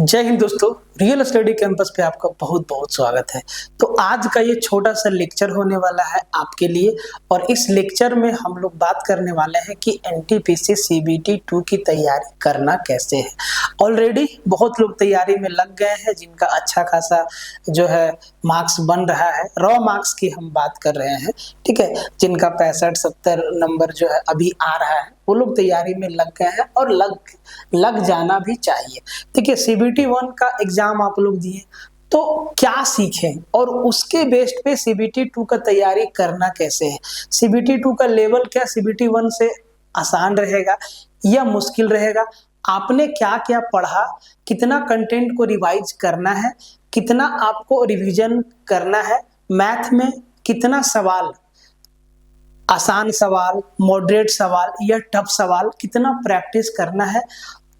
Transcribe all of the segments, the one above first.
जय हिंद दोस्तों, real study campus पे आपका बहुत बहुत स्वागत है। तो आज का ये छोटा सा लेक्चर होने वाला है आपके लिए और इस लेक्चर में हम लोग बात करने वाले हैं कि एनटीपीसी सीबीटी 2 की तैयारी करना कैसे है। ऑलरेडी बहुत लोग तैयारी में लग गए हैं जिनका अच्छा खासा जो है मार्क्स बन रहा है। रॉ मार्क्स की हम बात कर रहे हैं, ठीक है, जिनका 65-70 नंबर जो है अभी आ रहा है, वो लोग तैयारी में लग गए हैं और लग जाना भी चाहिए। देखिए, सीबीटी 1 का एग्जाम आप लोग दिए तो क्या सीखे और उसके बेस्ड पे सीबीटी 2 का तैयारी करना कैसे है। सीबीटी 2 का लेवल क्या सीबीटी 1 से आसान रहेगा या मुश्किल रहेगा, आपने क्या क्या पढ़ा, कितना कंटेंट को रिवाइज करना है, कितना आपको रिवीजन करना है, मैथ में कितना सवाल, आसान सवाल, मॉडरेट सवाल या टफ सवाल, कितना प्रैक्टिस करना है,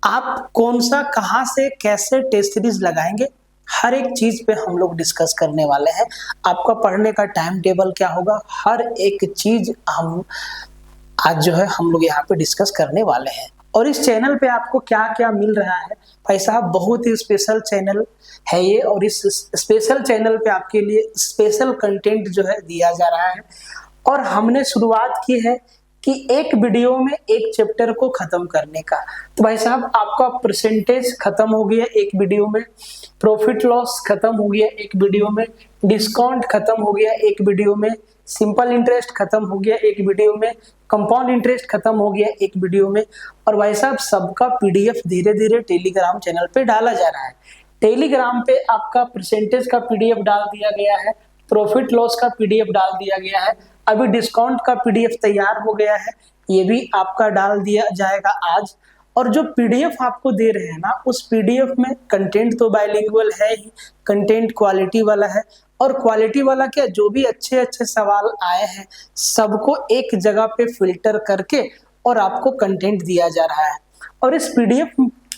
आप कौन सा कहां से कैसे टेस्ट सीरीज लगाएंगे, हर एक चीज पे हम लोग डिस्कस करने वाले हैं। आपका पढ़ने का टाइम टेबल क्या होगा, हर एक चीज हम आज जो है हम लोग यहाँ पे डिस्कस करने वाले हैं। और इस चैनल पे आपको क्या क्या मिल रहा है भाई साहब, बहुत ही स्पेशल चैनल है ये और इस स्पेशल चैनल पे आपके लिए स्पेशल कंटेंट जो है दिया जा रहा है। और हमने शुरुआत की है कि एक वीडियो में एक चैप्टर को खत्म करने का। तो भाई साहब, आपका परसेंटेज खत्म हो गया एक वीडियो में, प्रॉफिट लॉस खत्म हो गया एक वीडियो में, डिस्काउंट खत्म हो गया एक वीडियो में, सिंपल इंटरेस्ट खत्म हो गया एक वीडियो में, कंपाउंड इंटरेस्ट खत्म हो गया एक वीडियो में। और भाई साहब, सबका पीडीएफ धीरे धीरे टेलीग्राम चैनल पे डाला जा रहा है। टेलीग्राम पे आपका परसेंटेज का पीडीएफ डाल दिया गया है, प्रॉफिट लॉस का पीडीएफ डाल दिया गया है, अभी डिस्काउंट का पीडीएफ तैयार हो गया है, ये भी आपका डाल दिया जाएगा आज। और जो पीडीएफ आपको दे रहे हैं ना, उस पीडीएफ में कंटेंट तो बाइलिंगुअल है ही, कंटेंट क्वालिटी वाला है। और क्वालिटी वाला क्या, जो भी अच्छे अच्छे सवाल आए हैं सबको एक जगह पे फिल्टर करके और आपको कंटेंट दिया जा रहा है। और इस पीडीएफ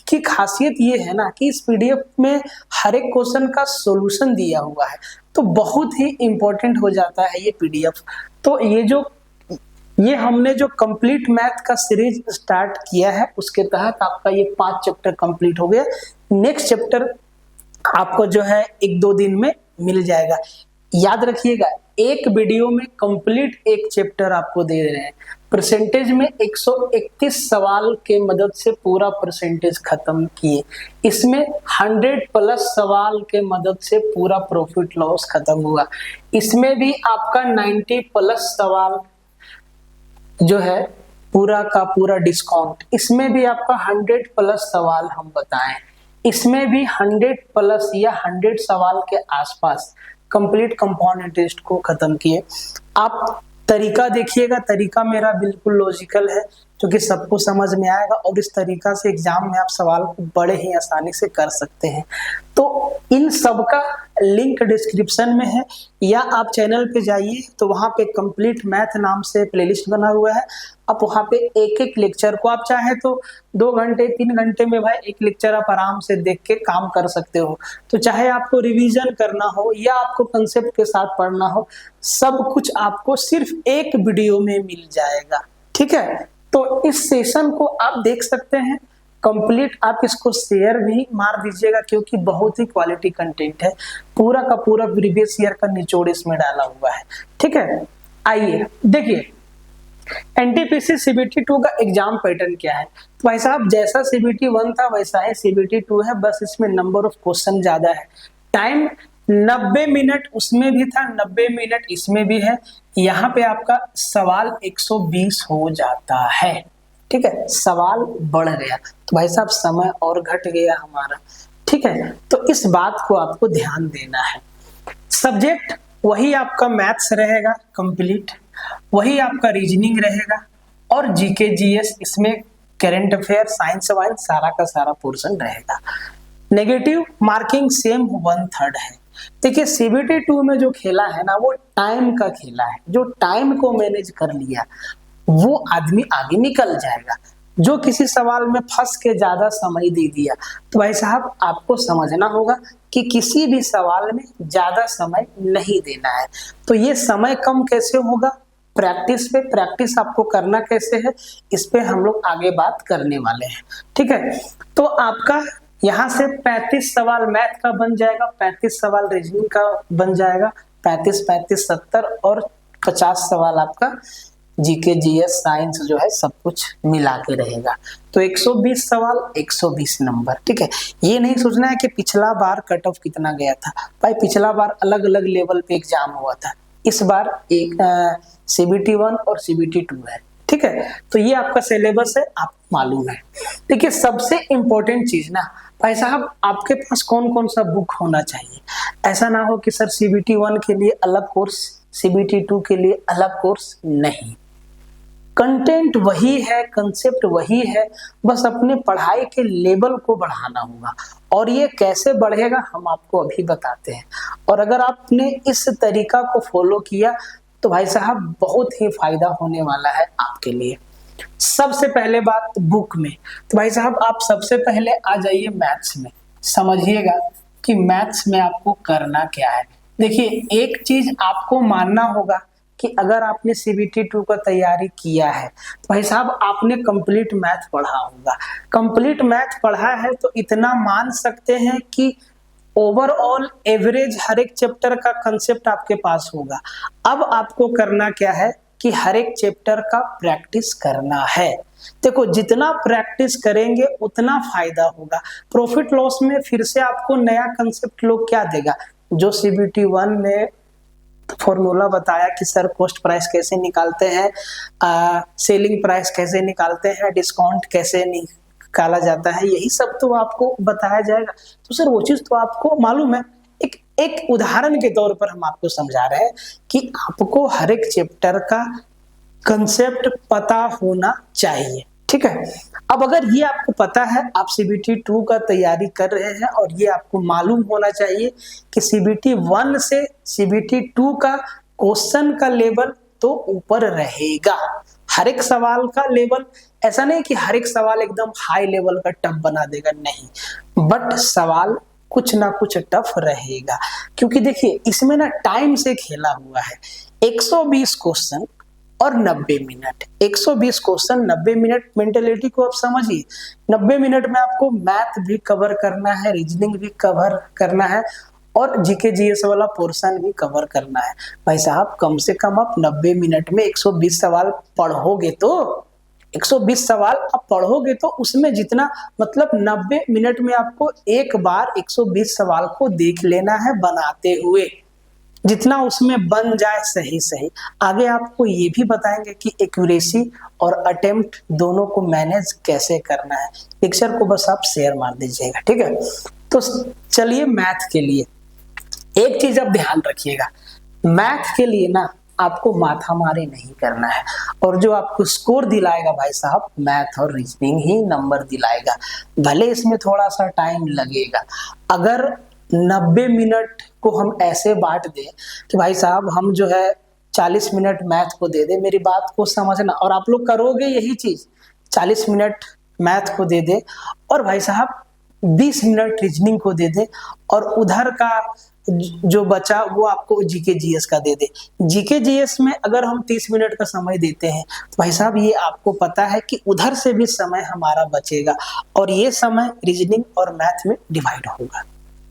की खासियत ये है ना कि इस पीडीएफ में हर एक क्वेश्चन का सॉल्यूशन दिया हुआ है, तो बहुत ही इंपॉर्टेंट हो जाता है ये पीडीएफ। तो ये हमने जो कंप्लीट मैथ का सीरीज स्टार्ट किया है उसके तहत आपका ये 5 चैप्टर कंप्लीट हो गया। नेक्स्ट चैप्टर आपको जो है 1-2 दिन में मिल जाएगा। याद रखिएगा, एक वीडियो में कंप्लीट एक चैप्टर आपको दे रहे हैं। परसेंटेज में 131 सवाल के मदद से पूरा परसेंटेज खत्म किए। इसमें 100+ सवाल के मदद से पूरा प्रॉफिट लॉस खत्म हुआ। इसमें भी आपका 90+ सवाल जो है पूरा का पूरा डिस्काउंट। इसमें भी आपका 100+ सवाल हम बताएं। इसमें भी 100+ या 100 सवाल के आसपास कंप्लीट कंपाउंड इंटरेस्ट को खत्म किए। आप तरीका देखिएगा, तरीका मेरा बिल्कुल लॉजिकल है जो कि सबको समझ में आएगा और इस तरीका से एग्जाम में आप सवाल को बड़े ही आसानी से कर सकते हैं। तो इन सब का लिंक डिस्क्रिप्शन में है या आप चैनल पे जाइए तो वहां पे कंप्लीट मैथ नाम से प्लेलिस्ट बना हुआ है। आप वहां पे एक एक लेक्चर को आप चाहे तो 2 घंटे 3 घंटे में भाई एक लेक्चर आप आराम से देख के काम कर सकते हो। तो चाहे आपको रिवीजन करना हो या आपको कंसेप्ट के साथ पढ़ना हो, सब कुछ आपको सिर्फ एक वीडियो में मिल जाएगा, ठीक है। तो इस सेशन को आप देख सकते हैं कंप्लीट, आप इसको शेयर भी मार दीजिएगा क्योंकि बहुत ही क्वालिटी कंटेंट है। पूरा का पूरा प्रीवियस ईयर का निचोड़ इसमें डाला हुआ है, ठीक है। आइए देखिए, एनटीपीसी सीबीटी 2 का एग्जाम पैटर्न क्या है। तो भाई साहब, जैसा सीबीटी 1 था वैसा ही सीबीटी 2 है, बस इसमें नंबर ऑफ क्वेश्चन ज्यादा है। टाइम 90 मिनट उसमें भी था, 90 मिनट इसमें भी है। यहाँ पे आपका सवाल 120 हो जाता है, ठीक है, सवाल बढ़ गया तो भाई साहब समय और घट गया हमारा, ठीक है। तो इस बात को आपको ध्यान देना है। सब्जेक्ट वही आपका मैथ्स रहेगा कंप्लीट, वही आपका रीजनिंग रहेगा और जीके जीएस, इसमें करंट अफेयर, साइंस वाइंस सारा का सारा पोर्शन रहेगा। नेगेटिव मार्किंग सेम 1/3 है। देखिए, सीबीटी 2 में जो खेला है ना वो टाइम का खेला है। जो टाइम को मैनेज कर लिया वो आदमी आगे निकल जाएगा। जो किसी सवाल में फंस के ज्यादा समय दे दिया तो भाई साहब आपको समझना होगा कि किसी भी सवाल में ज्यादा समय नहीं देना है। तो ये समय कम कैसे होगा, प्रैक्टिस पे, प्रैक्टिस आपको करना कैसे है, इस पे हम लोग आगे बात करने वाले हैं, ठीक है। तो आपका यहाँ से 35 सवाल मैथ का बन जाएगा, 35 सवाल रीजनिंग का बन जाएगा, 35 35 70 और 50 सवाल आपका जीके जीएस साइंस जो है सब कुछ मिला के रहेगा। तो 120 सवाल 120 नंबर, ठीक है। ये नहीं सोचना है कि पिछला बार कट ऑफ कितना गया था, भाई पिछला बार अलग अलग लेवल पे एग्जाम हुआ था, इस बार एक CBT 1 और CBT 2 है, ठीक है। तो ये आपका सिलेबस है, आपको मालूम है। देखिए सबसे इंपॉर्टेंट चीज ना भाई साहब, आपके पास कौन कौन सा बुक होना चाहिए। ऐसा ना हो कि सर CBT 1 के लिए अलग कोर्स, CBT 2 के लिए अलग कोर्स, नहीं। कंटेंट वही है, कंसेप्ट वही है, बस अपने पढ़ाई के लेवल को बढ़ाना होगा। और ये कैसे बढ़ेगा हम आपको अभी बताते हैं। और अगर आपने इस तरीका को फॉलो किया तो भाई साहब बहुत ही फायदा होने वाला है आपके लिए। सबसे पहले बात बुक में, तो भाई साहब आप सबसे पहले आ जाइए मैथ्स में, समझिएगा कि मैथ्स में आपको करना क्या है। देखिए एक चीज आपको मानना होगा कि अगर आपने CBT 2 का तैयारी किया है तो भाई साहब आपने कंप्लीट मैथ पढ़ा होगा। कंप्लीट मैथ पढ़ा है तो इतना मान सकते हैं कि ओवरऑल एवरेज हर एक चैप्टर का कंसेप्ट आपके पास होगा। अब आपको करना क्या है कि हर एक चैप्टर का प्रैक्टिस करना है। देखो जितना प्रैक्टिस करेंगे उतना फायदा होगा। प्रॉफिट लॉस में फिर से आपको नया कंसेप्ट लोग क्या देगा, जो CBT 1 में फॉर्मूला बताया कि सर कॉस्ट प्राइस कैसे निकालते हैं, सेलिंग प्राइस कैसे निकालते हैं, डिस्काउंट कैसे निकाला जाता है, यही सब तो आपको बताया जाएगा। तो सर वो चीज तो आपको मालूम है। एक उदाहरण के तौर पर हम आपको समझा रहे हैं कि आपको हर एक चैप्टर का कंसेप्ट पता होना चाहिए, ठीक है। अब अगर ये आपको पता है, आप CBT 2 का तैयारी कर रहे हैं और ये आपको मालूम होना चाहिए कि CBT 1 से CBT 2 का क्वेश्चन का लेवल तो ऊपर रहेगा। हर एक सवाल का लेवल, ऐसा नहीं कि हर एक सवाल एकदम हाई लेवल का टफ बना देगा, नहीं, बट सवाल कुछ ना कुछ टफ रहेगा। क्योंकि देखिए इसमें ना टाइम से खेला हुआ है। 120 क्वेश्चन और 90 मिनट, 120 क्वेश्चन 90 मिनट, मेंटलिटी को आप समझिए। 90 मिनट में आपको मैथ भी कवर करना है, रीजनिंग भी कवर करना है और जीके जीएस वाला पोर्शन भी कवर करना है। भाई साहब कम से कम आप 90 मिनट में 120 सवाल पढ़ोगे तो 120 सवाल आप पढ़ोगे तो उसमें जितना मतलब 90 मिनट में आपको एक बार 120 सवाल को देख लेना है बनाते हुए, जितना उसमें बन जाए सही सही। आगे आपको ये भी बताएंगे कि एक्यूरेसी और अटेम्प्ट दोनों को मैनेज कैसे करना है। पिक्चर को बस आप शेयर मार दीजिएगा, ठीक है। तो चलिए मैथ के लिए एक चीज आप ध्यान रखिएगा, मैथ के लिए ना आपको माथा मारे नहीं करना है। और जो आपको स्कोर दिलाएगा भाई साहब मैथ और रीजनिंग ही नंबर दिलाएगा, भले इसमें थोड़ा सा टाइम लगेगा। अगर 90 मिनट को हम ऐसे बांट दें कि भाई साहब हम जो है 40 मिनट मैथ को दे दे, मेरी बात को समझना, और आप लोग करोगे यही चीज, 40 मिनट मैथ को दे दे और भाई साहब 20 मिनट रीजनिंग को दे दे और उधर का जो बचा वो आपको जीके जीएस का दे दे। जीके जीएस में अगर हम 30 मिनट का समय देते हैं तो भाई साहब ये आपको पता है कि उधर से भी समय हमारा बचेगा और ये समय रीजनिंग और मैथ में डिवाइड होगा,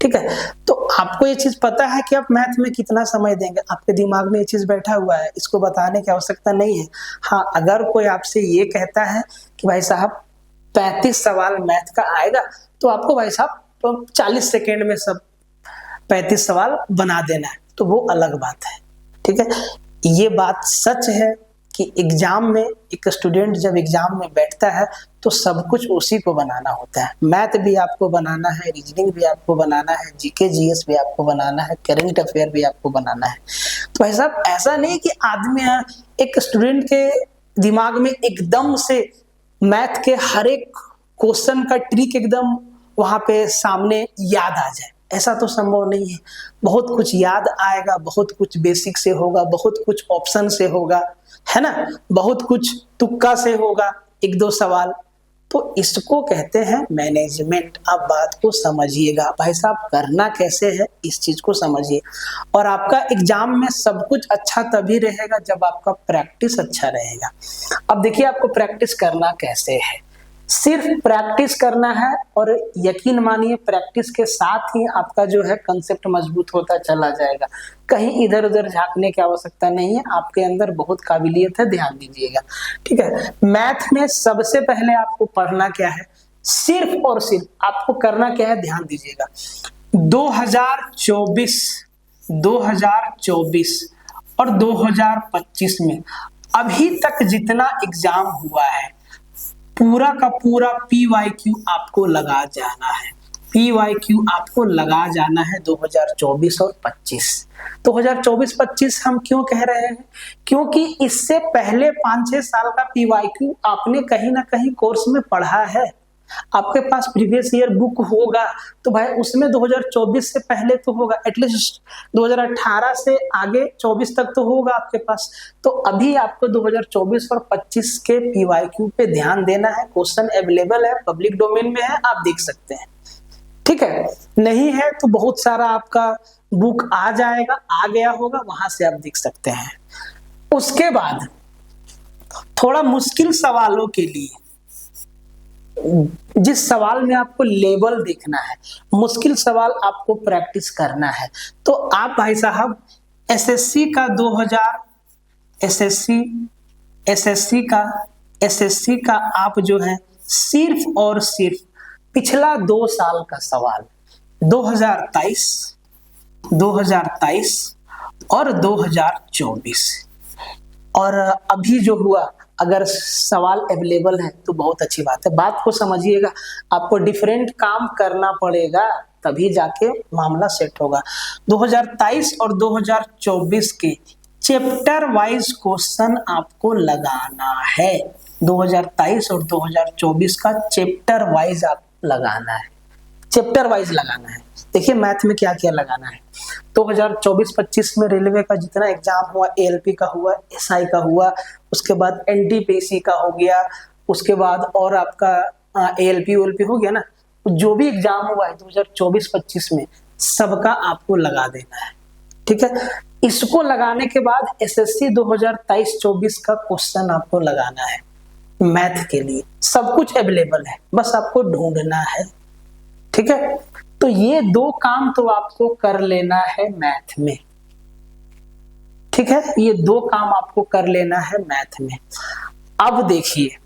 ठीक है। तो आपको ये चीज पता है कि आप मैथ में कितना समय देंगे, आपके दिमाग में ये चीज बैठा हुआ है, इसको बताने की आवश्यकता नहीं है। हाँ, अगर कोई आपसे ये कहता है कि भाई साहब 35 सवाल मैथ का आएगा तो आपको भाई साहब 40 सेकेंड में सब 35 सवाल बना देना है, तो वो अलग बात है, ठीक है। ये बात सच है कि एग्जाम में एक स्टूडेंट जब एग्जाम में बैठता है तो सब कुछ उसी को बनाना होता है। मैथ भी आपको बनाना है, रीजनिंग भी आपको बनाना है, जीके जीएस भी आपको बनाना है, करंट अफेयर भी आपको बनाना है। तो भाई साहब ऐसा नहीं कि आदमी एक स्टूडेंट के दिमाग में एकदम से मैथ के हर एक क्वेश्चन का ट्रिक एकदम वहां पे सामने याद आ जाए, ऐसा तो संभव नहीं है। बहुत कुछ याद आएगा, बहुत कुछ बेसिक से होगा, बहुत कुछ ऑप्शन से होगा, है ना, बहुत कुछ तुक्का से होगा, एक दो सवाल। तो इसको कहते हैं मैनेजमेंट। आप बात को समझिएगा भाई साहब, करना कैसे है इस चीज को समझिए। और आपका एग्जाम में सब कुछ अच्छा तभी रहेगा जब आपका प्रैक्टिस अच्छा रहेगा। अब देखिए आपको प्रैक्टिस करना कैसे है। सिर्फ प्रैक्टिस करना है और यकीन मानिए प्रैक्टिस के साथ ही आपका जो है कंसेप्ट मजबूत होता चला जाएगा। कहीं इधर उधर झांकने की आवश्यकता नहीं है, आपके अंदर बहुत काबिलियत है, ध्यान दीजिएगा। ठीक है, मैथ में सबसे पहले आपको पढ़ना क्या है, सिर्फ और सिर्फ आपको करना क्या है, ध्यान दीजिएगा। 2024 और 2025 में अभी तक जितना एग्जाम हुआ है पूरा का पूरा PYQ आपको लगा जाना है। PYQ आपको लगा जाना है 2024 और 25। 2024-25 हम क्यों कह रहे हैं, क्योंकि इससे पहले 5-6 साल का PYQ आपने कहीं ना कहीं कोर्स में पढ़ा है। आपके पास प्रीवियस ईयर बुक होगा तो भाई उसमें 2024 से पहले तो होगा, एटलीस्ट 2018 से आगे 24 तक तो होगा आपके पास। तो अभी आपको 2024 और 25 के PYQ पे ध्यान देना है। क्वेश्चन अवेलेबल है, पब्लिक डोमेन में है, आप देख सकते हैं। ठीक है, नहीं है तो बहुत सारा आपका बुक आ जाएगा, आ गया होगा, वहां से आप देख सकते हैं। उसके बाद थोड़ा मुश्किल सवालों के लिए, जिस सवाल में आपको लेवल देखना है, मुश्किल सवाल आपको प्रैक्टिस करना है, तो आप भाई साहब एसएससी का आप जो है सिर्फ और सिर्फ पिछला 2 साल का सवाल 2023 और 2024 और अभी जो हुआ, अगर सवाल अवेलेबल है तो बहुत अच्छी बात है। बात को समझिएगा, आपको डिफरेंट काम करना पड़ेगा तभी जाके मामला सेट होगा। 2023 और 2024 के चैप्टर वाइज क्वेश्चन आपको लगाना है। 2023 और 2024 का चैप्टर वाइज आप लगाना है, चैप्टर वाइज लगाना है। देखिए मैथ में क्या क्या लगाना है। 2024-25 में रेलवे का जितना एग्जाम हुआ, ALP का हुआ, SI का हुआ, उसके बाद NTPC का हो गया, उसके बाद और आपका ALP ULP हो गया ना, जो भी एग्जाम हुआ है 2024-25 में सबका आपको लगा देना है। ठीक है, इसको लगाने के बाद SSC 2023-24 का क्वेश्चन आपको लगाना है। मैथ के लिए सब कुछ अवेलेबल है, बस आपको ढूंढना है। ठीक है, तो ये 2 काम तो आपको कर लेना है मैथ में। ठीक है, ये 2 काम आपको कर लेना है मैथ में। अब देखिए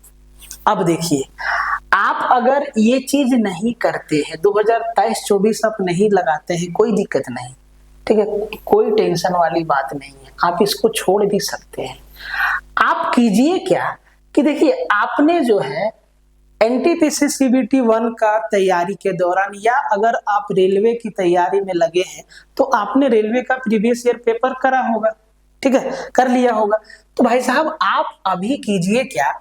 आप अगर ये चीज नहीं करते हैं, 2023-24 आप नहीं लगाते हैं, कोई दिक्कत नहीं। ठीक है, कोई टेंशन वाली बात नहीं है, आप इसको छोड़ भी सकते हैं। आप कीजिए क्या कि देखिए आपने जो है NTPC CBT 1 का तैयारी के दौरान, या अगर आप रेलवे की तैयारी में लगे हैं तो आपने रेलवे का प्रीवियस ईयर पेपर करा होगा। ठीक है, कर लिया होगा। तो भाई साहब आप अभी कीजिए क्या,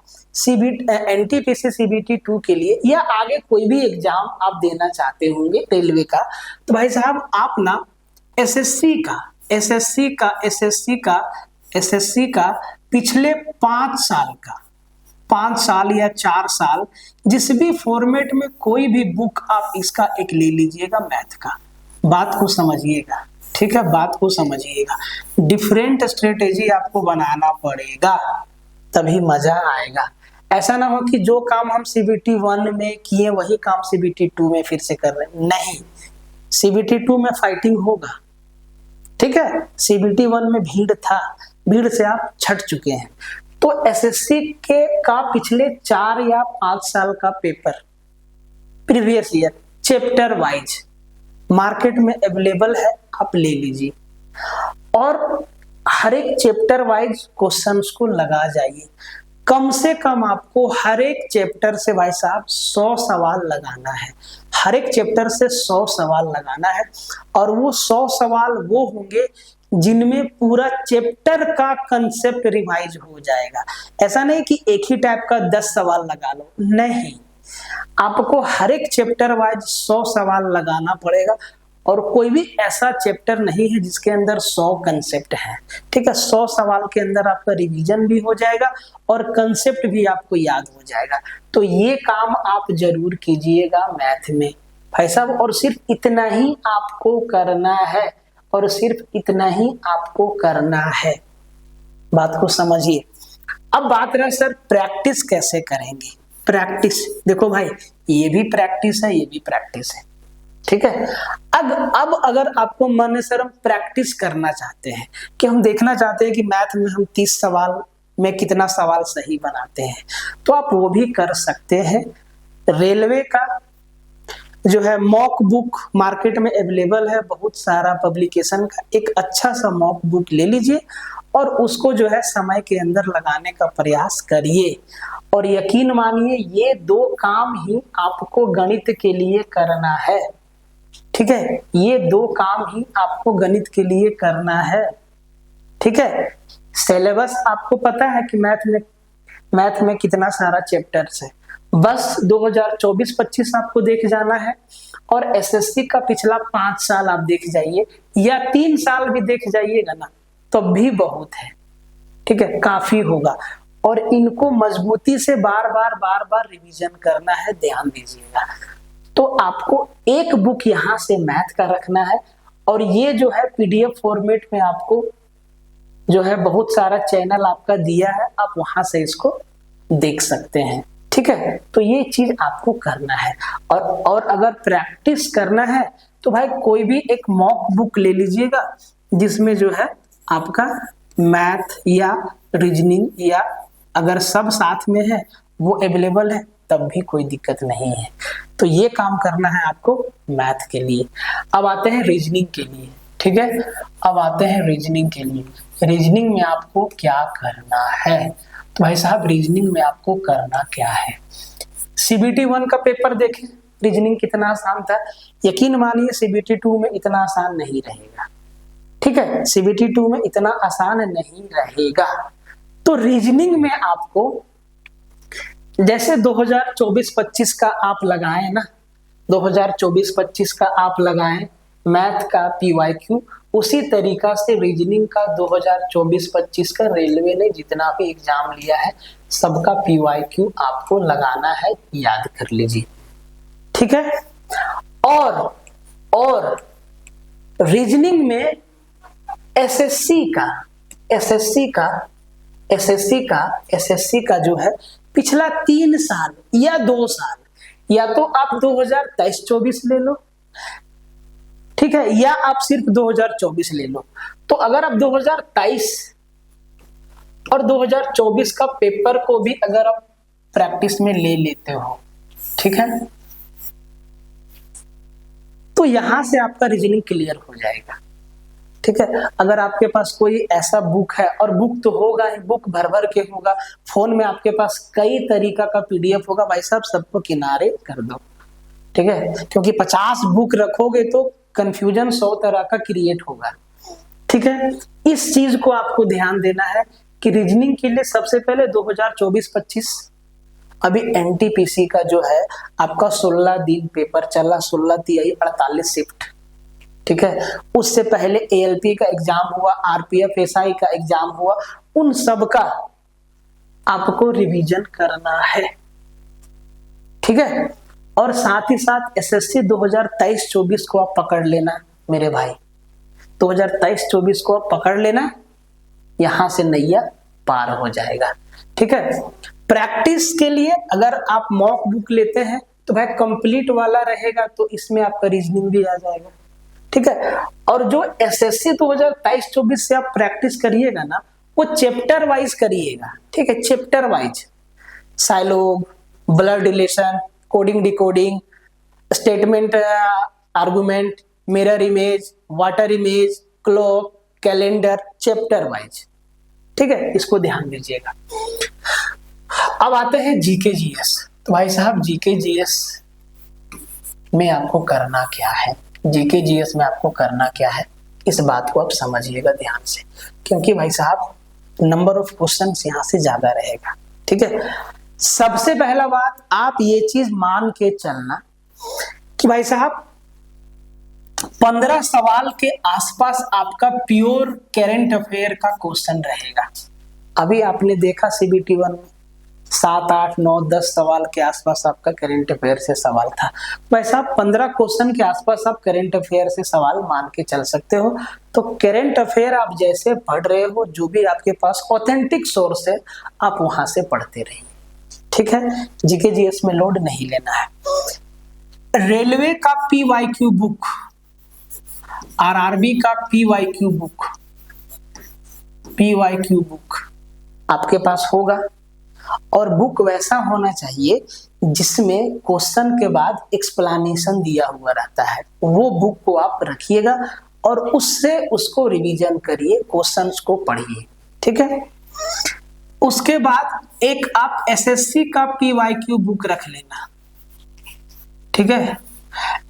NTPC CBT 2 के लिए या आगे कोई भी एग्जाम आप देना चाहते होंगे रेलवे का, तो भाई साहब आप ना SSC का पिछले 5 साल या 4 साल जिस भी फॉर्मेट में कोई भी बुक आप इसका एक ले लीजिएगा मैथ का। बात को समझिएगा, ठीक है, बात को समझिएगा। डिफरेंट स्ट्रेटेजी आपको बनाना पड़ेगा तभी मजा आएगा। ऐसा ना हो कि जो काम हम CBT 1 में किए वही काम CBT 2 में फिर से कर रहे हैं। नहीं, CBT 2 में फाइटिंग होगा। ठीक है, CBT 1 में भीड़ से आप छट चुके हैं। तो SSC के का पिछले 4 या 5 साल का paper previous year chapter wise market में अवेलेबल है, आप ले लीजिए और हर एक चैप्टर वाइज क्वेश्चंस को लगा जाइए। कम से कम आपको हर एक चैप्टर से भाई साहब 100 सवाल लगाना है। हर एक चैप्टर से 100 सवाल लगाना है और वो 100 सवाल वो होंगे जिनमें पूरा चैप्टर का कंसेप्ट रिवाइज हो जाएगा। ऐसा नहीं कि एक ही टाइप का 10 सवाल लगा लो, नहीं, आपको हर एक चैप्टर वाइज 100 सवाल लगाना पड़ेगा। और कोई भी ऐसा चैप्टर नहीं है जिसके अंदर 100 कंसेप्ट है। ठीक है, 100 सवाल के अंदर आपका रिवीजन भी हो जाएगा और कंसेप्ट भी आपको याद हो जाएगा। तो ये काम आप जरूर कीजिएगा मैथ में भाई साहब, और सिर्फ इतना ही आपको करना है, और सिर्फ इतना ही आपको करना है। बात को समझिए। अब बात रहा सर प्रैक्टिस कैसे करेंगे। प्रैक्टिस, देखो भाई ये भी प्रैक्टिस है, ये भी प्रैक्टिस है, ठीक है। अब अगर आपको मन से हम प्रैक्टिस करना चाहते हैं कि हम देखना चाहते हैं कि मैथ में हम 30 सवाल में कितना सवाल सही बनाते हैं, तो आप वो भी कर सकते हैं। रेलवे का जो है मॉक बुक मार्केट में अवेलेबल है, बहुत सारा पब्लिकेशन का, एक अच्छा सा मॉक बुक ले लीजिए और उसको जो है समय के अंदर लगाने का प्रयास करिए। और यकीन मानिए ये 2 काम ही आपको गणित के लिए करना है, ठीक है। ये 2 काम ही आपको गणित के लिए करना है, ठीक है। सिलेबस आपको पता है कि मैथ में कितना सारा चैप्टर्स है, बस 2024-25 आपको देख जाना है और एसएससी का पिछला 5 साल आप देख जाइए या 3 साल भी देख जाइएगा ना तो भी बहुत है, ठीक है, काफी होगा। और इनको मजबूती से बार बार रिवीजन करना है, ध्यान दीजिएगा। तो आपको एक बुक यहाँ से मैथ का रखना है और ये जो है पीडीएफ फॉर्मेट में आपको जो है बहुत सारा चैनल आपका दिया है, आप वहां से इसको देख सकते हैं, ठीक है। तो ये चीज आपको करना है। और अगर प्रैक्टिस करना है तो भाई कोई भी एक मॉक बुक ले लीजिएगा जिसमें जो है आपका मैथ या रीजनिंग या अगर सब साथ में है वो अवेलेबल है, तब भी कोई दिक्कत नहीं है। तो ये काम करना है आपको मैथ के लिए। अब आते हैं रीजनिंग के लिए, ठीक है। अब आते हैं रीजनिंग के लिए। रीजनिंग में आपको क्या करना है, तो भाई साहब रीजनिंग में आपको करना क्या है, सीबीटी 1 का पेपर देखें, रीजनिंग कितना आसान था। यकीन मानिए सीबीटी 2 में इतना आसान नहीं रहेगा, ठीक है। सीबीटी 2 में इतना आसान नहीं रहेगा। तो रीजनिंग में आपको जैसे 2024-25 का आप लगाएं ना, 2024-25 का आप लगाएं मैथ का पीवाईक्यू, उसी तरीका से रीजनिंग का 2024-25 का रेलवे ने जितना भी एग्जाम लिया है सबका पीवाईक्यू आपको लगाना है, याद कर लीजिए, ठीक है। और रीजनिंग में एसएससी का जो है पिछला 3 साल या 2 साल, या तो आप 2023-24 ले लो, ठीक है, या आप सिर्फ 2024 ले लो। तो अगर आप 2023 और 2024 का पेपर को भी अगर आप प्रैक्टिस में ले लेते हो, ठीक है, तो यहां से आपका रीजनिंग क्लियर हो जाएगा, ठीक है। अगर आपके पास कोई ऐसा बुक है, और बुक तो होगा ही, बुक भर के होगा, फोन में आपके पास कई तरीका का पीडीएफ होगा, भाई साहब सबको किनारे कर दो, ठीक है, क्योंकि 50 बुक रखोगे तो कंफ्यूजन 100 तरह का क्रिएट होगा, ठीक है। इस चीज को आपको ध्यान देना है कि रीजनिंग के लिए सबसे पहले 2024-25 अभी एनटीपीसी का जो है आपका 16 दिन पेपर चला, 16 तिहाई 48 शिफ्ट, ठीक है। उससे पहले एएलपी का एग्जाम हुआ, आरपीएफ एसआई का एग्जाम हुआ, उन सब का आपको रिवीजन करना है, ठीक है। और साथ ही साथ एसएससी 2023-24 को आप पकड़ लेना मेरे भाई, 2023-24 को आप पकड़ लेना, यहां से नैया पार हो जाएगा, ठीक है। प्रैक्टिस के लिए अगर आप मॉक बुक लेते हैं तो भाई कंप्लीट वाला रहेगा, तो इसमें आपका रीजनिंग भी आ जाएगा, ठीक है। और जो एसएससी 2023-24 से आप प्रैक्टिस करिएगा ना, वो चैप्टर वाइज करिएगा, ठीक है, chapter wise, syllogism, blood relation, coding decoding, statement argument, mirror image, water image, clock, calendar, chapter wise, ठीक है, इसको ध्यान दीजिएगा। अब आते हैं जीके जीएस। तो भाई साहब जीके जीएस में आपको करना क्या है, जीके जीएस में आपको करना क्या है, इस बात को आप समझिएगा ध्यान से, क्योंकि भाई साहब नंबर ऑफ क्वेश्चंस यहाँ से ज्यादा रहेगा, ठीक है। सबसे पहला बात, आप ये चीज मान के चलना कि भाई साहब 15 सवाल के आसपास आपका प्योर करंट अफेयर का क्वेश्चन रहेगा। अभी आपने देखा सीबीटी 1 में 7, 8, 9, 10 सवाल के आसपास आपका करंट अफेयर से सवाल था, वैसा 15 क्वेश्चन के आसपास आप करंट अफेयर से सवाल मान के चल सकते हो। तो करंट अफेयर आप जैसे पढ़ रहे हो, जो भी आपके पास ऑथेंटिक सोर्स है आप वहां से पढ़ते रहिए, ठीक है, जीके जीएस में लोड नहीं लेना है। रेलवे का पीवाईक्यू बुक, आरआरबी का पीवाईक्यू बुक आपके पास होगा, और बुक वैसा होना चाहिए जिसमें क्वेश्चन के बाद एक्सप्लेनेशन दिया हुआ रहता है। वो बुक को आप रखिएगा और उससे उसको रिवीजन करिए, क्वेश्चंस को पढ़िए, ठीक है। उसके बाद एक आप एसएससी का पीवाईक्यू बुक रख लेना, ठीक है।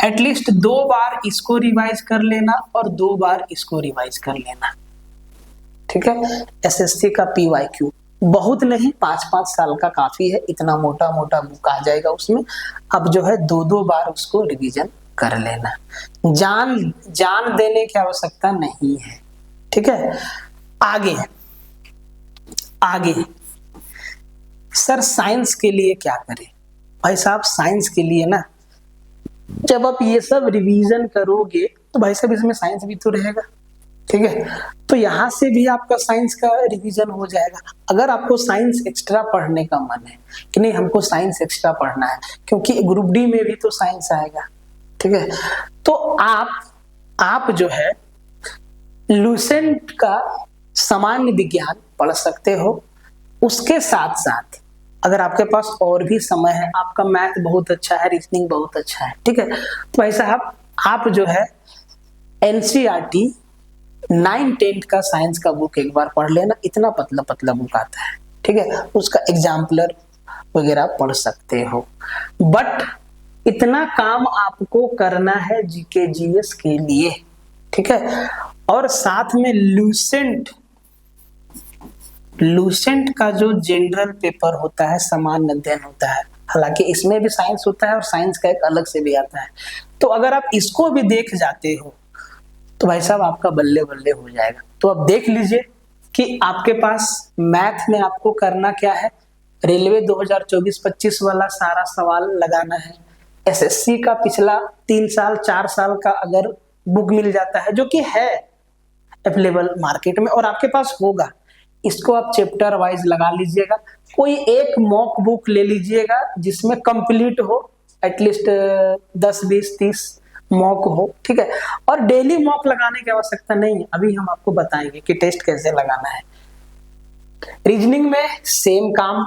एटलीस्ट 2 बार इसको रिवाइज कर लेना और 2 बार इसको रिवाइज कर लेना, ठीक है। एसएससी का पीवाईक्यू बहुत नहीं, 5-5 साल का काफी है, इतना मोटा मोटा बुक आ जाएगा उसमें। अब जो है 2-2 बार उसको रिवीजन कर लेना, जान देने की आवश्यकता नहीं है, ठीक है। आगे सर साइंस के लिए क्या करें? भाई साहब साइंस के लिए ना, जब आप ये सब रिवीजन करोगे तो भाई साहब इसमें साइंस भी तो रहेगा, ठीक है। तो यहाँ से भी आपका साइंस का रिवीजन हो जाएगा। अगर आपको साइंस एक्स्ट्रा पढ़ने का मन है कि नहीं हमको साइंस एक्स्ट्रा पढ़ना है, क्योंकि ग्रुप डी में भी तो साइंस आएगा, ठीक है, तो आप जो है लूसेंट का सामान्य विज्ञान पढ़ सकते हो। उसके साथ साथ अगर आपके पास और भी समय है, आपका मैथ बहुत अच्छा है, रीजनिंग बहुत अच्छा है, ठीक है, तो भाई साहब आप जो है एनसीईआरटी 9-10 का साइंस का बुक एक बार पढ़ लेना, इतना पतला पतला बुक आता है, ठीक है। उसका एग्जाम्पलर वगैरह पढ़ सकते हो। बट इतना काम आपको करना है जीके जीएस के लिए, ठीक है। और साथ में लूसेंट का जो जनरल पेपर होता है, सामान्य अध्ययन होता है, हालांकि इसमें भी साइंस होता है और साइंस का एक अलग से भी आता है, तो अगर आप इसको भी देख जाते हो तो भाई साहब आपका बल्ले बल्ले हो जाएगा। तो अब देख लीजिए कि आपके पास मैथ में आपको करना क्या है, रेलवे 2024-25 वाला सारा सवाल लगाना है। एसएससी का पिछला 3 साल 4 साल का अगर बुक मिल जाता है, जो कि है अवेलेबल मार्केट में और आपके पास होगा, इसको आप चैप्टर वाइज लगा लीजिएगा। कोई एक मॉक बुक ले लीजिएगा जिसमें कंप्लीट हो, एटलीस्ट 10-20-30 मॉक हो, ठीक है। और डेली मॉक लगाने की आवश्यकता नहीं है, अभी हम आपको बताएंगे कि टेस्ट कैसे लगाना है। रीजनिंग में सेम काम,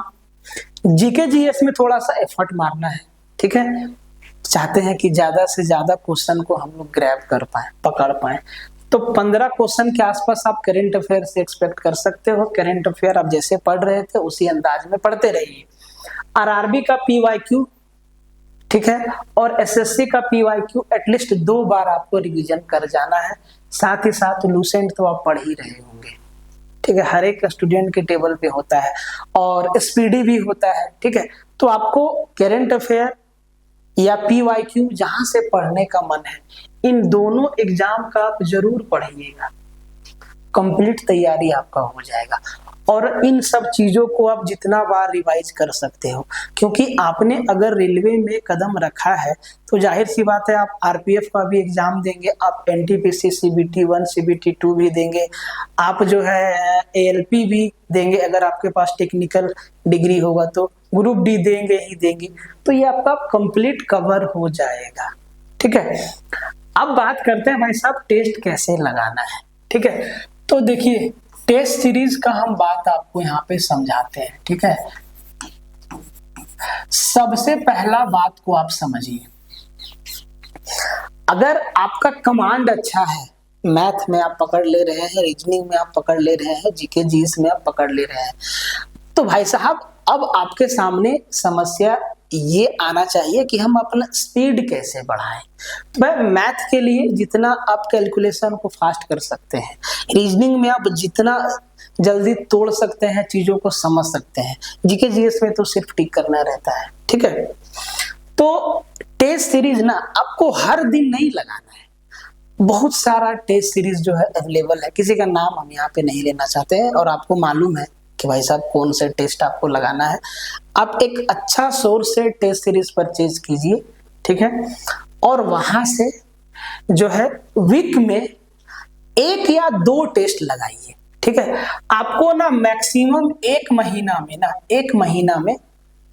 जीके जीएस में थोड़ा सा एफर्ट मारना है, ठीक है। चाहते हैं कि ज्यादा से ज्यादा क्वेश्चन को हम लोग ग्रैब कर पाए, पकड़ पाए, तो 15 क्वेश्चन के आसपास आप करंट अफेयर से एक्सपेक्ट कर सकते हो। करंट अफेयर आप जैसे पढ़ रहे थे उसी अंदाज में पढ़ते रहिए। आरआरबी का पीवाईक्यू, ठीक है, और एसएससी का पीवाईक्यू एटलीस्ट 2 बार आपको रिवीजन कर जाना है। साथ ही साथ लूसेंट तो आप पढ़ ही रहे होंगे, ठीक है, हर एक स्टूडेंट के टेबल पे होता है और स्पीडी भी होता है, ठीक है। तो आपको करंट अफेयर या पीवाईक्यू जहां से पढ़ने का मन है, इन दोनों एग्जाम का आप जरूर पढ़िएगा, कंप्लीट तैयारी आपका हो जाएगा। और इन सब चीजों को आप जितना बार रिवाइज कर सकते हो, क्योंकि आपने अगर रेलवे में कदम रखा है तो जाहिर सी बात है आप आरपीएफ का भी एग्जाम देंगे, आप एनटीपीसी सीबीटी 1 सीबीटी 2 भी देंगे, आप जो है एएलपी भी देंगे, अगर आपके पास टेक्निकल डिग्री होगा तो ग्रुप डी देंगे ही देंगे, तो ये आपका कंप्लीट कवर हो जाएगा, ठीक है। अब बात करते हैं भाई साहब टेस्ट कैसे लगाना है, ठीक है। तो देखिए टेस्ट सीरीज का हम बात आपको यहाँ पे समझाते हैं, ठीक है। सबसे पहला बात को आप समझिए, अगर आपका कमांड अच्छा है, मैथ में आप पकड़ ले रहे हैं, रीजनिंग में आप पकड़ ले रहे हैं, जीके जीएस में आप पकड़ ले रहे हैं, तो भाई साहब अब आपके सामने समस्या ये आना चाहिए कि हम अपना स्पीड कैसे बढ़ाएं। तो भाई मैथ के लिए जितना आप कैलकुलेशन को फास्ट कर सकते हैं, रीजनिंग में आप जितना जल्दी तोड़ सकते हैं, चीजों को समझ सकते हैं, जीके जीएस में तो सिर्फ टिक करना रहता है, ठीक है। तो टेस्ट सीरीज ना आपको हर दिन नहीं लगाना है, बहुत सारा टेस्ट सीरीज जो है अवेलेबल है, किसी का नाम हम यहाँ पे नहीं लेना चाहते हैं और आपको मालूम है कि भाई साहब कौन से टेस्ट आपको लगाना है। आप एक अच्छा सोर्स से टेस्ट सीरीज परचेज कीजिए, ठीक है, और वहां से जो है वीक में 1 या 2 टेस्ट लगाइए, ठीक है। आपको ना मैक्सिमम 1 महीना में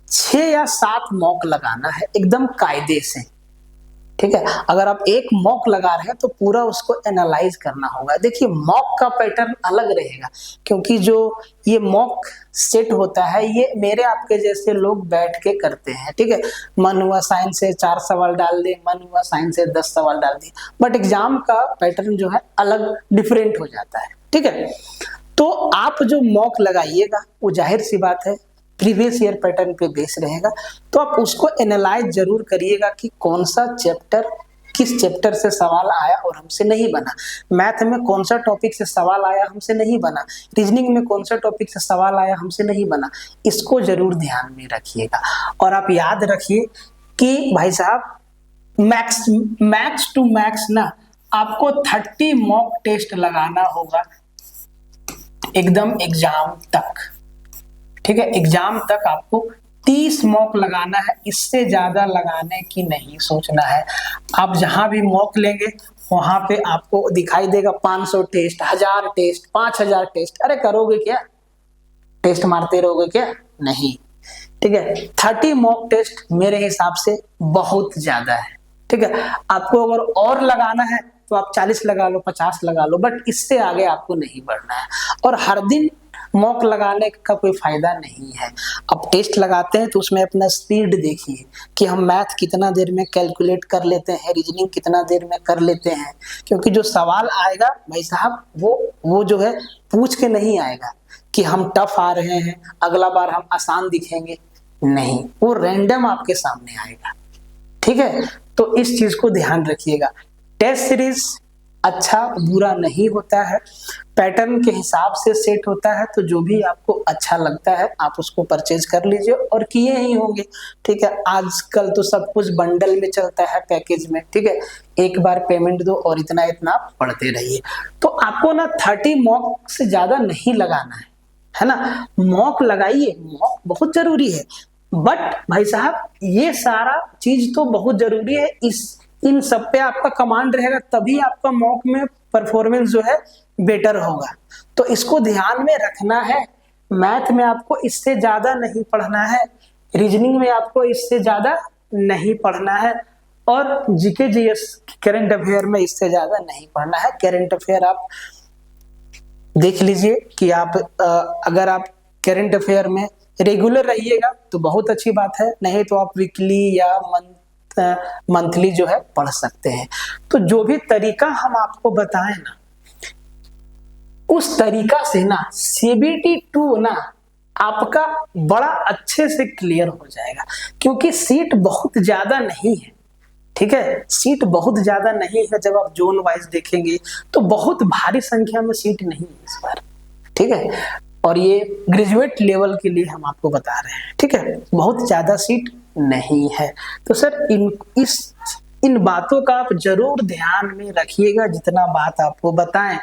6 या 7 मॉक लगाना है एकदम कायदे से, ठीक है। अगर आप एक मॉक लगा रहे हैं तो पूरा उसको एनालाइज करना होगा। देखिए मॉक का पैटर्न अलग रहेगा, क्योंकि जो ये मॉक सेट होता है ये मेरे आपके जैसे लोग बैठ के करते हैं, ठीक है। मन हुआ साइंस से 4 सवाल डाल दे, मन हुआ साइंस से 10 सवाल डाल दिए, बट एग्जाम का पैटर्न जो है अलग डिफरेंट हो जाता है, ठीक है। तो आप जो मॉक लगाइएगा वो जाहिर सी बात है प्रीवियस ईयर पैटर्न पे बेस रहेगा, तो आप उसको एनालाइज जरूर करिएगा कि कौन सा चैप्टर किस चैप्टर से सवाल आया और हमसे नहीं बना, मैथ में कौन सा टॉपिक से सवाल आया हमसे नहीं बना, रीजनिंग में कौन सा टॉपिक से सवाल आया हमसे नहीं बना, इसको जरूर ध्यान में रखिएगा। और आप याद रखिए कि भाई साहब मैक्स टू मैक्स ना आपको 30 मॉक टेस्ट लगाना होगा एकदम एग्जाम तक, ठीक है। एग्जाम तक आपको 30 मॉक लगाना है, इससे ज्यादा लगाने की नहीं सोचना है। आप जहां भी मॉक लेंगे वहां पे आपको दिखाई देगा 500 टेस्ट, 1000 टेस्ट, 5000 टेस्ट, अरे करोगे क्या, टेस्ट मारते रहोगे क्या, नहीं, ठीक है। 30 मॉक टेस्ट मेरे हिसाब से बहुत ज्यादा है, ठीक है। आपको अगर और लगाना है तो आप 40 लगा लो, 50 लगा लो, बट इससे आगे आपको नहीं बढ़ना है। और हर दिन मॉक लगाने का कोई फायदा नहीं है। अब टेस्ट लगाते हैं तो उसमें अपना स्पीड देखिए कि हम मैथ कितना देर में कैलकुलेट कर लेते हैं, रीजनिंग कितना देर में कर लेते हैं, क्योंकि जो सवाल आएगा भाई साहब वो जो है पूछ के नहीं आएगा कि हम टफ आ रहे हैं, अगला बार हम आसान दिखेंगे, नहीं, वो रैंडम आपके सामने आएगा, ठीक है। तो इस चीज को ध्यान रखिएगा। टेस्ट सीरीज अच्छा बुरा नहीं होता है, पैटर्न के हिसाब से सेट होता है, तो जो भी आपको अच्छा लगता है आप उसको परचेज कर लीजिए और किए ही होंगे, ठीक है। आजकल तो सब कुछ बंडल में चलता है, पैकेज में, ठीक है। एक बार पेमेंट दो और इतना इतना पढ़ते रहिए। तो आपको ना 30 मॉक से ज्यादा नहीं लगाना है ना। मॉक लगाइए, मॉक बहुत जरूरी है, बट भाई साहब ये सारा चीज तो बहुत जरूरी है, इन सब पे आपका कमांड रहेगा तभी आपका मॉक में परफॉर्मेंस जो है बेटर होगा। तो इसको ध्यान में रखना है। मैथ में आपको इससे ज्यादा नहीं पढ़ना है, रीजनिंग में आपको इससे ज्यादा नहीं पढ़ना है, और जीके जीएस करंट अफेयर में इससे ज्यादा नहीं पढ़ना है। करंट अफेयर आप देख लीजिए कि आप अगर आप करंट अफेयर में रेगुलर रहिएगा तो बहुत अच्छी बात है, नहीं तो आप वीकली या मंथली जो है पढ़ सकते हैं। तो जो भी तरीका हम आपको बताएं ना, उस तरीका से ना CBT 2 ना आपका बड़ा अच्छे से क्लियर हो जाएगा, क्योंकि सीट बहुत ज्यादा नहीं है, ठीक है। सीट बहुत ज्यादा नहीं है, जब आप जोन वाइज देखेंगे तो बहुत भारी संख्या में सीट नहीं है इस बार, ठीक है। और ये ग्रेजुएट लेवल के लिए हम आपको बता रहे हैं, ठीक है, बहुत ज्यादा सीट नहीं है। तो सर इन बातों का आप जरूर ध्यान में रखिएगा, जितना बात आपको बताएं।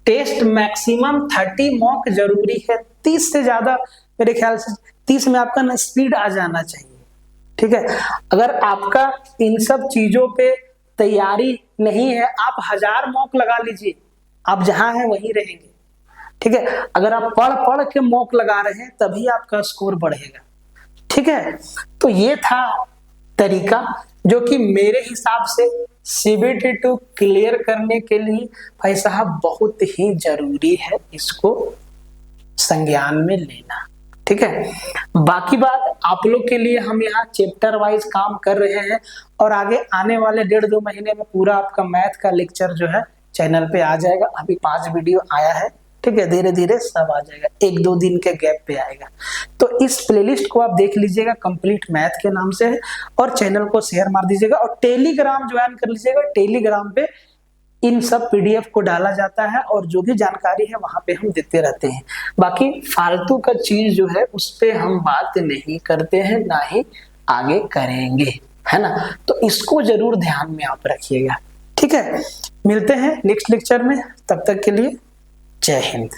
टेस्ट मैक्सिमम 30 मॉक जरूरी है, 30 से ज्यादा मेरे ख्याल से 30 में आपका ना स्पीड आ जाना चाहिए, ठीक है। अगर आपका इन सब चीजों पे तैयारी नहीं है, आप 1000 मॉक लगा लीजिए, आप जहां हैं वहीं रहेंगे, ठीक है। अगर आप पढ़ के मॉक लगा रहे हैं तभी आपका स्कोर बढ़ेगा, ठीक है। तो ये था तरीका जो कि मेरे हिसाब से CBT 2 क्लियर करने के लिए भाई साहब बहुत ही जरूरी है, इसको संज्ञान में लेना, ठीक है। बाकी बात आप लोग के लिए हम यहाँ चैप्टर वाइज काम कर रहे हैं, और आगे आने वाले 1.5-2 महीने में पूरा आपका मैथ का लेक्चर जो है चैनल पे आ जाएगा। अभी 5 वीडियो आया है, ठीक है, धीरे धीरे सब आ जाएगा, 1-2 दिन के गैप पे आएगा। तो इस प्लेलिस्ट को आप देख लीजिएगा, कंप्लीट मैथ के नाम से है, और चैनल को शेयर मार दीजिएगा, और टेलीग्राम ज्वाइन कर लीजिएगा। टेलीग्राम पे इन सब PDF को डाला जाता है, और जो भी जानकारी है वहां पे हम देते रहते हैं। बाकी फालतू का चीज जो है उस पे हम बात नहीं करते हैं, ना ही आगे करेंगे, है ना। तो इसको जरूर ध्यान में आप रखिएगा, ठीक है। मिलते हैं नेक्स्ट लेक्चर में, तब तक के लिए जय हिंद।